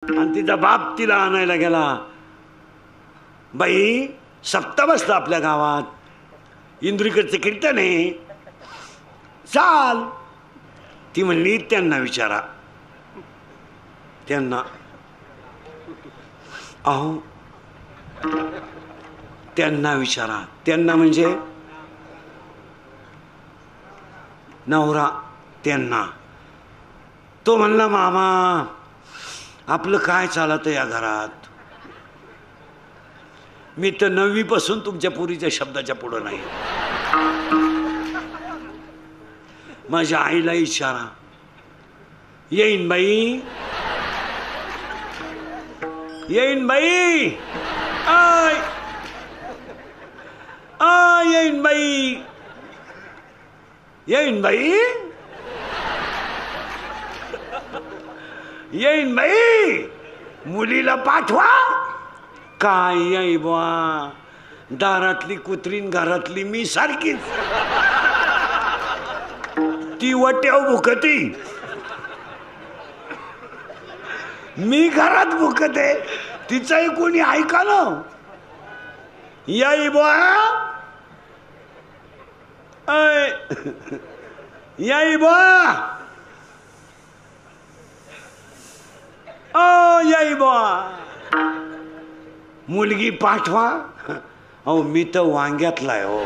आणि तिचा बाप तिला आणायला गेला. बाई सप्ताह बसला आपल्या गावात, इंदुरीकडचं कीर्तन आहे, चाल. ती म्हणली त्यांना विचारा. त्यांना अहो त्यांना विचारा. त्यांना म्हणजे नवरा. त्यांना तो म्हणला मामा आपलं काय चालत या घरात. मी तर 9वी पासून तुमच्या पुरीच्या शब्दाच्या पुढं नाही. माझ्या आईला इशारा. येईन बाई, येईन बाई, आय येईन बाई, येईन बाई, येईन बाई, मुलीला पाठवा. काय येई बुवा, दारातली कुत्रीन घरातली मी सारखीच. ती वट्याव भुकती, मी घरात भुकते. तिचंही कोणी ऐका ना. येई बुवा, येई बुवा, येई बुवा, मुलगी पाठवा. अहो मी तर वांग्यातलाय हो.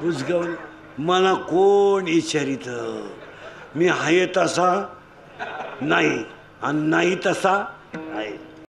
उजगवलं मला कोण विचारित. मी आहे तसा नाही आणि नाही तसा